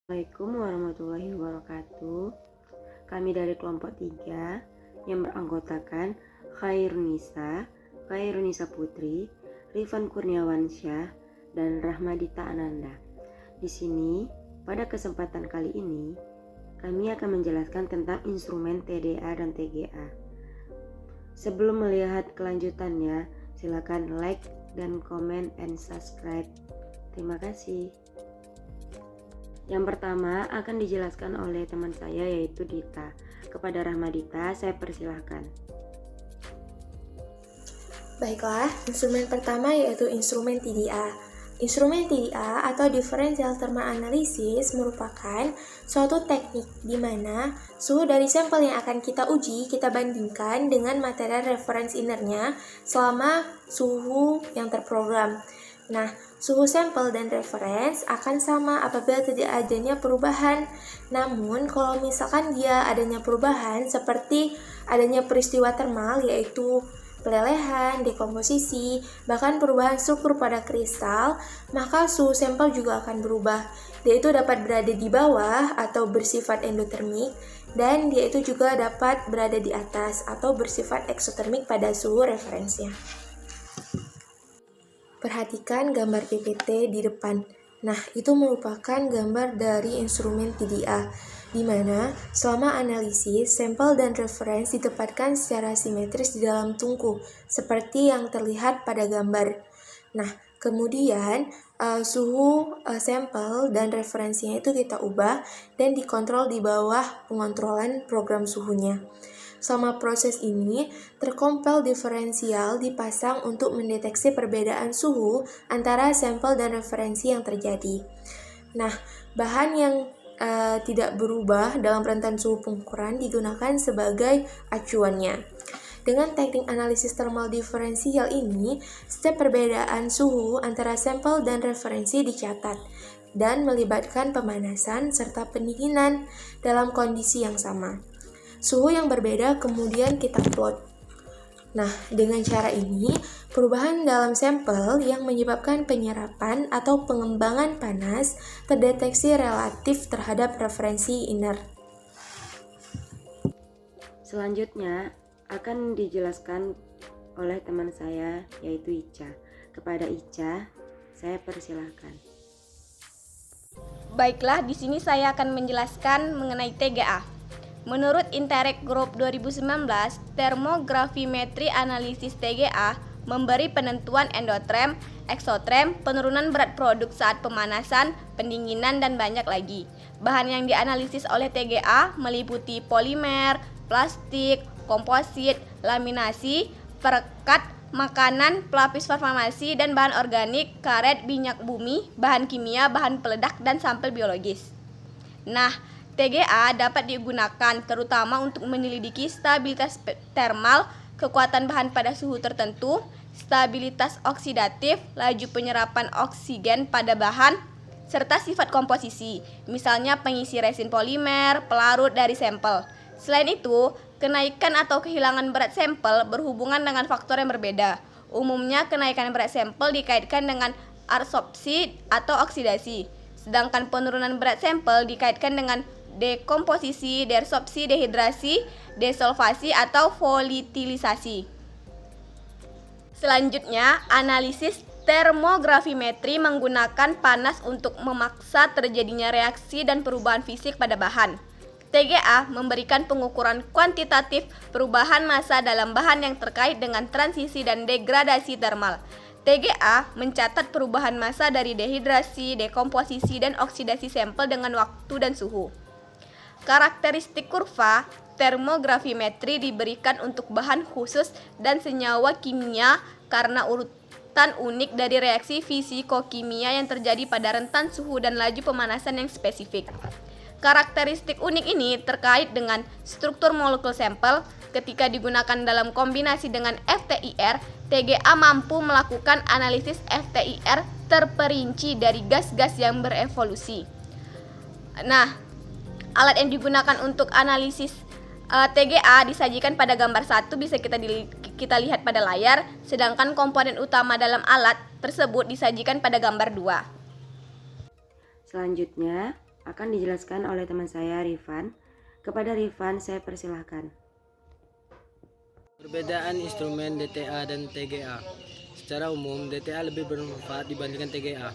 Assalamualaikum warahmatullahi wabarakatuh. Kami dari kelompok 3 yang beranggotakan Khairunisa Putri, Rifan Kurniawansyah, dan Rahmadita Ananda. Di sini, pada kesempatan kali ini, kami akan menjelaskan tentang instrumen TDA dan TGA. Sebelum melihat kelanjutannya, silakan like dan comment and subscribe. Terima kasih. Yang pertama akan dijelaskan oleh teman saya yaitu Dita. Kepada Rahmadita, saya persilahkan. Baiklah, instrumen pertama yaitu instrumen TDA. Instrumen TDA atau Differential Thermal Analysis merupakan suatu teknik di mana suhu dari sampel yang akan kita uji kita bandingkan dengan material reference innernya selama suhu yang terprogram. Nah, suhu sampel dan reference akan sama apabila tidak adanya perubahan. Namun, kalau misalkan dia adanya perubahan seperti adanya peristiwa termal yaitu pelelehan, dekomposisi, bahkan perubahan struktur pada kristal, maka suhu sampel juga akan berubah. Dia itu dapat berada di bawah atau bersifat endotermik, dan dia itu juga dapat berada di atas atau bersifat eksotermik pada suhu referensinya. Perhatikan gambar PPT di depan. Nah, itu merupakan gambar dari instrumen TDA, di mana selama analisis, sampel dan reference ditempatkan secara simetris di dalam tungku, seperti yang terlihat pada gambar. Nah, kemudian suhu sampel dan referensinya itu kita ubah dan dikontrol di bawah pengontrolan program suhunya. Selama proses ini, terkompel diferensial dipasang untuk mendeteksi perbedaan suhu antara sampel dan referensi yang terjadi. Nah, bahan yang tidak berubah dalam rentan suhu pengukuran digunakan sebagai acuannya. Dengan teknik analisis thermal diferensial ini, setiap perbedaan suhu antara sampel dan referensi dicatat dan melibatkan pemanasan serta pendinginan dalam kondisi yang sama. Suhu yang berbeda kemudian kita plot. Nah, dengan cara ini, perubahan dalam sampel yang menyebabkan penyerapan atau pengembangan panas terdeteksi relatif terhadap referensi inner. Selanjutnya akan dijelaskan oleh teman saya yaitu Ica. Kepada Ica, saya persilahkan. Baiklah, di sini saya akan menjelaskan mengenai TGA. Menurut Interreg Group 2019, termografimetri analisis TGA memberi penentuan endotrem, eksotrem, penurunan berat produk saat pemanasan, pendinginan, dan banyak lagi. Bahan yang dianalisis oleh TGA meliputi polimer, plastik, komposit, laminasi, perekat, makanan, pelapis farmasi, dan bahan organik, karet, minyak bumi, bahan kimia, bahan peledak, dan sampel biologis. Nah, TGA dapat digunakan terutama untuk menyelidiki stabilitas termal, kekuatan bahan pada suhu tertentu, stabilitas oksidatif, laju penyerapan oksigen pada bahan, serta sifat komposisi, misalnya pengisi resin polimer, pelarut dari sampel. Selain itu, kenaikan atau kehilangan berat sampel berhubungan dengan faktor yang berbeda. Umumnya, kenaikan berat sampel dikaitkan dengan adsorpsi atau oksidasi, sedangkan penurunan berat sampel dikaitkan dengan dekomposisi, desorpsi, dehidrasi, desolvasi, atau volatilisasi. Selanjutnya, analisis termografimetri menggunakan panas untuk memaksa terjadinya reaksi dan perubahan fisik pada bahan. TGA memberikan pengukuran kuantitatif perubahan massa dalam bahan yang terkait dengan transisi dan degradasi termal. TGA mencatat perubahan massa dari dehidrasi, dekomposisi, dan oksidasi sampel dengan waktu dan suhu. Karakteristik kurva termografimetri diberikan untuk bahan khusus dan senyawa kimia karena urutan unik dari reaksi fisikokimia yang terjadi pada rentan suhu dan laju pemanasan yang spesifik. Karakteristik unik ini terkait dengan struktur molekul sampel. Ketika digunakan dalam kombinasi dengan FTIR, TGA mampu melakukan analisis FTIR terperinci dari gas-gas yang berevolusi. Nah, alat yang digunakan untuk analisis TGA disajikan pada gambar 1, bisa kita lihat pada layar, sedangkan komponen utama dalam alat tersebut disajikan pada gambar 2. Selanjutnya akan dijelaskan oleh teman saya Rifan. Kepada Rifan saya persilahkan. Perbedaan instrumen DTA dan TGA. Secara umum, DTA lebih bermanfaat dibandingkan TGA.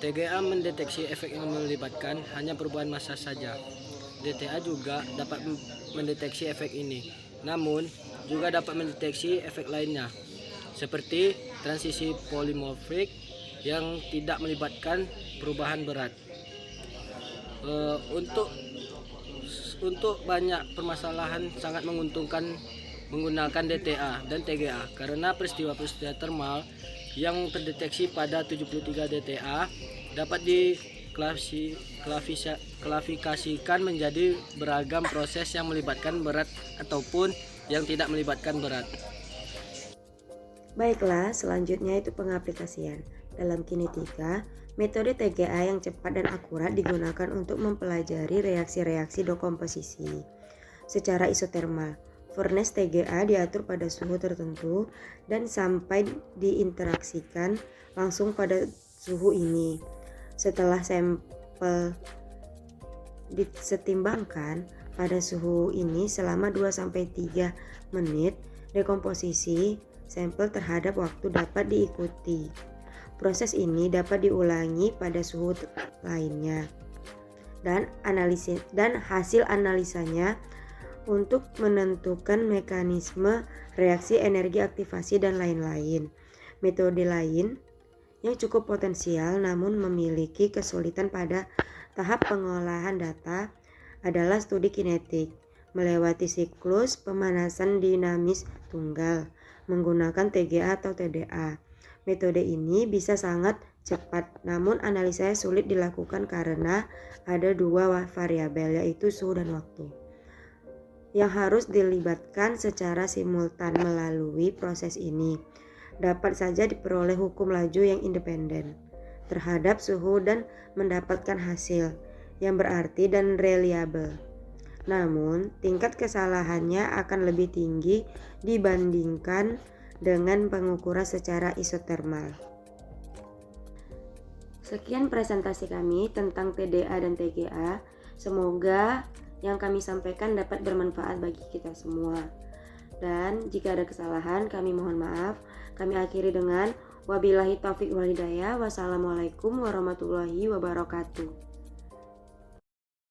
TGA mendeteksi efek yang melibatkan hanya perubahan massa saja. DTA juga dapat mendeteksi efek ini, namun juga dapat mendeteksi efek lainnya, seperti transisi polimorfik yang tidak melibatkan perubahan berat. Untuk banyak permasalahan sangat menguntungkan menggunakan DTA dan TGA karena peristiwa-peristiwa termal yang terdeteksi pada 73 DTA dapat diklasifikasikan menjadi beragam proses yang melibatkan berat ataupun yang tidak melibatkan berat. Baiklah, selanjutnya itu pengaplikasian. Dalam kinetika, metode TGA yang cepat dan akurat digunakan untuk mempelajari reaksi-reaksi dekomposisi secara isotermal. Furnace TGA diatur pada suhu tertentu dan sampai diinteraksikan langsung pada suhu ini. Setelah sampel disetimbangkan pada suhu ini selama 2-3 menit, dekomposisi sampel terhadap waktu dapat diikuti. Proses ini dapat diulangi pada suhu lainnya dan hasil analisanya untuk menentukan mekanisme reaksi energi aktivasi dan lain-lain. Metode lain yang cukup potensial namun memiliki kesulitan pada tahap pengolahan data adalah studi kinetik melewati siklus pemanasan dinamis tunggal menggunakan TGA atau TDA. Metode ini bisa sangat cepat, namun analisanya sulit dilakukan karena ada dua variabel yaitu suhu dan waktu yang harus dilibatkan secara simultan. Melalui proses ini dapat saja diperoleh hukum laju yang independen terhadap suhu dan mendapatkan hasil yang berarti dan reliabel. Namun, tingkat kesalahannya akan lebih tinggi dibandingkan dengan pengukuran secara isotermal. Sekian presentasi kami tentang TDA dan TGA. Semoga yang kami sampaikan dapat bermanfaat bagi kita semua. Dan jika ada kesalahan, kami mohon maaf. Kami akhiri dengan wabillahi taufiq wal hidayah. Wassalamualaikum warahmatullahi wabarakatuh.